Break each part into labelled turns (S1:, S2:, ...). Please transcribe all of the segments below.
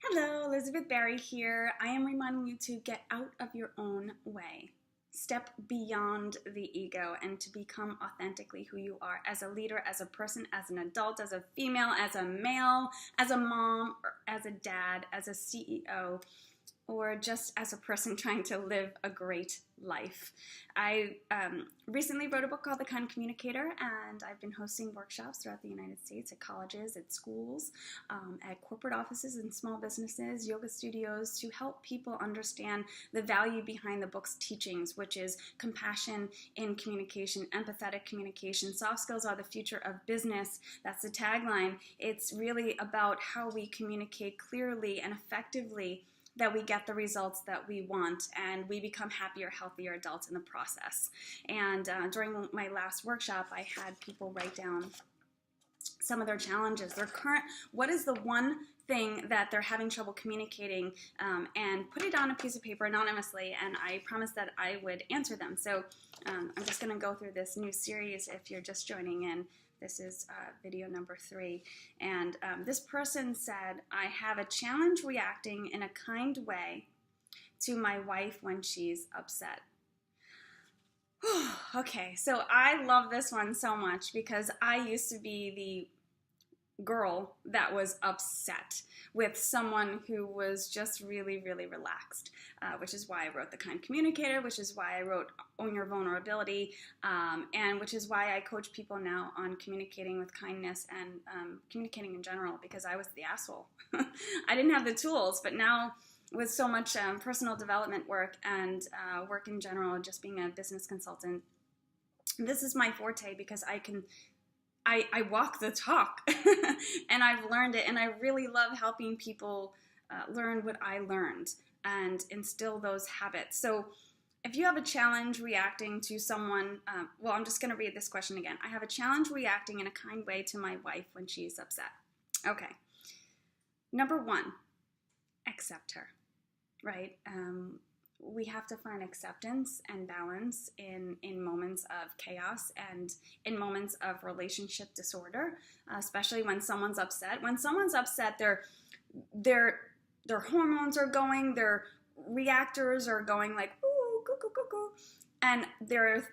S1: Hello, Elizabeth Barry here. I am reminding you to get out of your own way. Step beyond the ego and to become authentically who you are as a leader, as a person, as an adult, as a female, as a male, as a mom, or as a dad, as a CEO, or just as a person trying to live a great life. I recently wrote a book called The Kind Communicator, and I've been hosting workshops throughout the United States at colleges, at schools, at corporate offices and small businesses, yoga studios, to help people understand the value behind the book's teachings, which is compassion in communication, empathetic communication. Soft skills are the future of business. That's the tagline. It's really about how we communicate clearly and effectively, that we get the results that we want and we become happier, healthier adults in the process. And during my last workshop, I had people write down some of their challenges, what is the one thing that they're having trouble communicating, and put it on a piece of paper anonymously, and I promised that I would answer them. So I'm just going to go through this new series if you're just joining in. This is video number 3. And this person said, I have a challenge reacting in a kind way to my wife when she's upset. Okay, so I love this one so much because I used to be the girl that was upset with someone who was just really, really relaxed, which is why I wrote The Kind Communicator, which is why I wrote Own Your Vulnerability, and which is why I coach people now on communicating with kindness and communicating in general, because I was the asshole. I didn't have the tools, but now with so much personal development work and work in general, just being a business consultant, this is my forte because I walk the talk and I've learned it, and I really love helping people learn what I learned and instill those habits. So if you have a challenge reacting to someone, well, I'm just going to read this question again. I have a challenge reacting in a kind way to my wife when she's upset. Okay. Number 1, accept her, right? We have to find acceptance and balance in moments of chaos and in moments of relationship disorder, especially when someone's upset. When someone's upset, their hormones are going, their reactors are going like, ooh, goo, goo, goo, goo. And there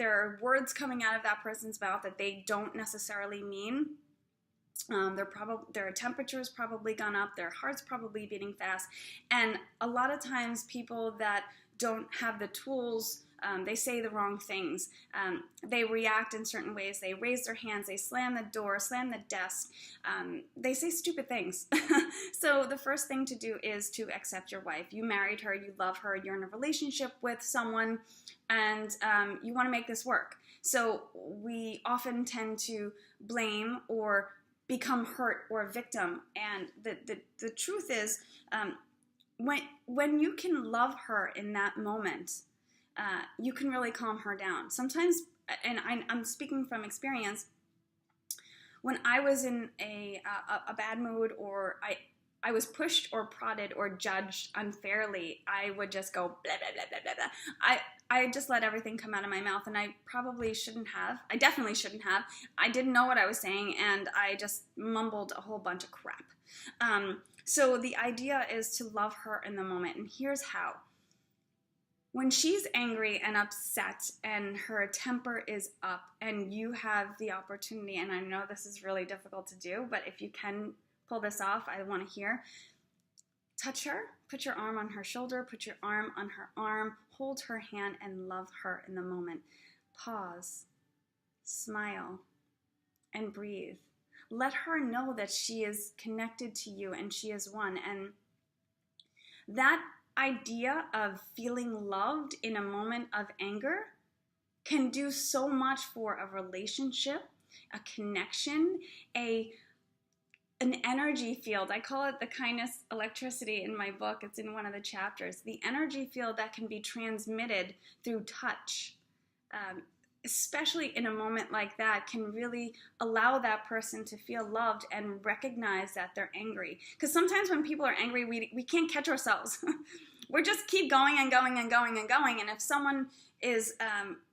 S1: are words coming out of that person's mouth that they don't necessarily mean. Their temperature's probably gone up, their heart's probably beating fast, and a lot of times people that don't have the tools, they say the wrong things, they react in certain ways, they raise their hands, they slam the door, slam the desk, they say stupid things. So the first thing to do is to accept your wife. You married her, you love her, you're in a relationship with someone, and you want to make this work. So we often tend to blame or become hurt or a victim, and the truth is, when you can love her in that moment, you can really calm her down. Sometimes, and I'm speaking from experience, when I was in a bad mood, or I was pushed or prodded or judged unfairly, I would just go blah, blah, blah, blah, blah, blah. I just let everything come out of my mouth, and I probably shouldn't have. I definitely shouldn't have. I didn't know what I was saying, and I just mumbled a whole bunch of crap. So the idea is to love her in the moment, and here's how. When she's angry and upset and her temper is up and you have the opportunity, and I know this is really difficult to do, but if you can pull this off, I want to hear. Touch her, put your arm on her shoulder, put your arm on her arm, hold her hand and love her in the moment. Pause, smile, and breathe. Let her know that she is connected to you and she is one. And that idea of feeling loved in a moment of anger can do so much for a relationship, a connection, an energy field. I call it the kindness electricity in my book. It's in one of the chapters. The energy field that can be transmitted through touch, especially in a moment like that, can really allow that person to feel loved and recognize that they're angry. Because sometimes when people are angry, we can't catch ourselves. We just keep going and going and going and going. And if someone is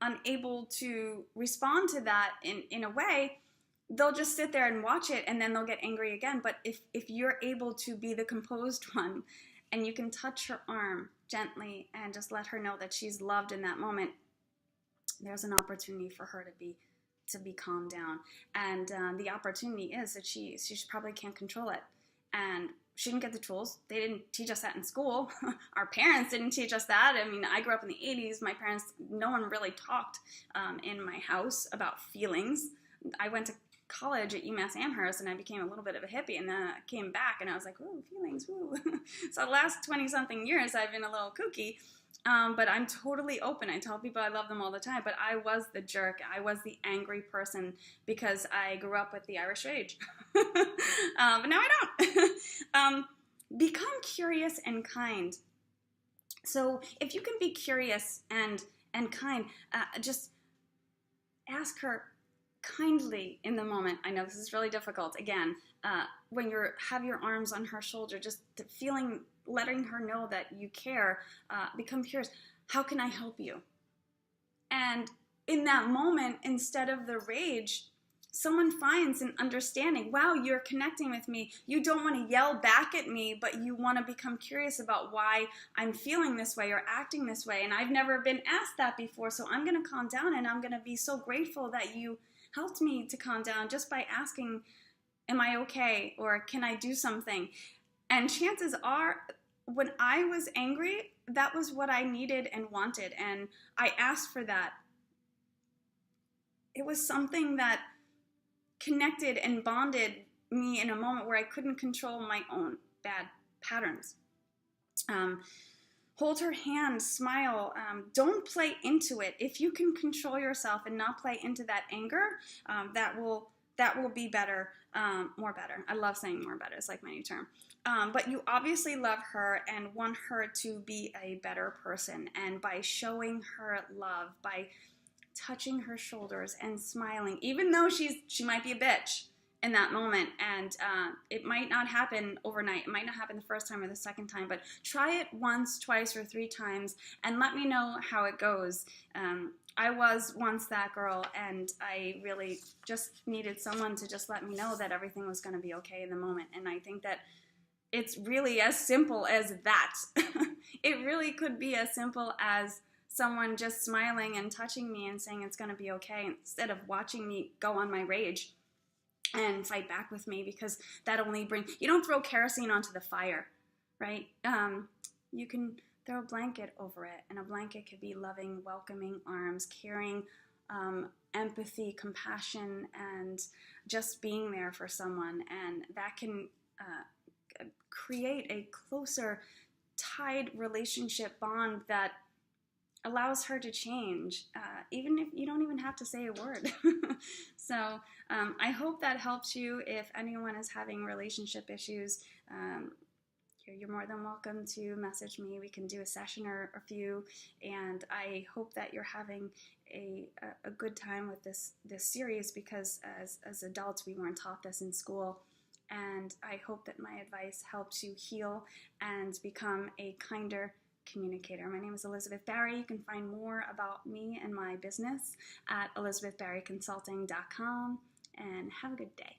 S1: unable to respond to that in a way, they'll just sit there and watch it, and then they'll get angry again. But if you're able to be the composed one, and you can touch her arm gently and just let her know that she's loved in that moment, there's an opportunity for her to be calmed down. And the opportunity is that she probably can't control it, and she didn't get the tools. They didn't teach us that in school. Our parents didn't teach us that. I mean, I grew up in the 80s. My parents, no one really talked in my house about feelings. I went to college at UMass Amherst, and I became a little bit of a hippie, and then I came back, and I was like, ooh, feelings, ooh. So the last 20-something years, I've been a little kooky, but I'm totally open. I tell people I love them all the time, but I was the jerk. I was the angry person because I grew up with the Irish rage. But now I don't. Become curious and kind. So if you can be curious and kind, just ask her kindly in the moment. I know this is really difficult. Again, when you have your arms on her shoulder, just letting her know that you care. Become curious. How can I help you? And in that moment, instead of the rage, someone finds an understanding. Wow, you're connecting with me. You don't want to yell back at me, but you want to become curious about why I'm feeling this way or acting this way. And I've never been asked that before, so I'm going to calm down, and I'm going to be so grateful that you helped me to calm down just by asking, am I okay? Or can I do something? And chances are, when I was angry, that was what I needed and wanted, and I asked for that. It was something that connected and bonded me in a moment where I couldn't control my own bad patterns. Hold her hand, smile. Don't play into it. If you can control yourself and not play into that anger, that will be better, more better. I love saying more better. It's like my new term. But you obviously love her and want her to be a better person. And by showing her love, by touching her shoulders and smiling, even though she might be a bitch in that moment, and it might not happen overnight. It might not happen the first time or the second time, but try it once, twice, or 3 times, and let me know how it goes. I was once that girl, and I really just needed someone to just let me know that everything was going to be okay in the moment, and I think that it's really as simple as that. It really could be as simple as someone just smiling and touching me and saying it's going to be okay, instead of watching me go on my rage and fight back with me, because that only you don't throw kerosene onto the fire, right? You can throw a blanket over it, and a blanket could be loving, welcoming arms, caring, empathy, compassion, and just being there for someone, and that can create a closer tied relationship bond that allows her to change, even if you don't even have to say a word. So I hope that helps you. If anyone is having relationship issues, you're more than welcome to message me. We can do a session or a few, and I hope that you're having a good time with this series, because as adults we weren't taught this in school, and I hope that my advice helps you heal and become a kinder communicator. My name is Elizabeth Barry. You can find more about me and my business at elizabethbarryconsulting.com, and have a good day.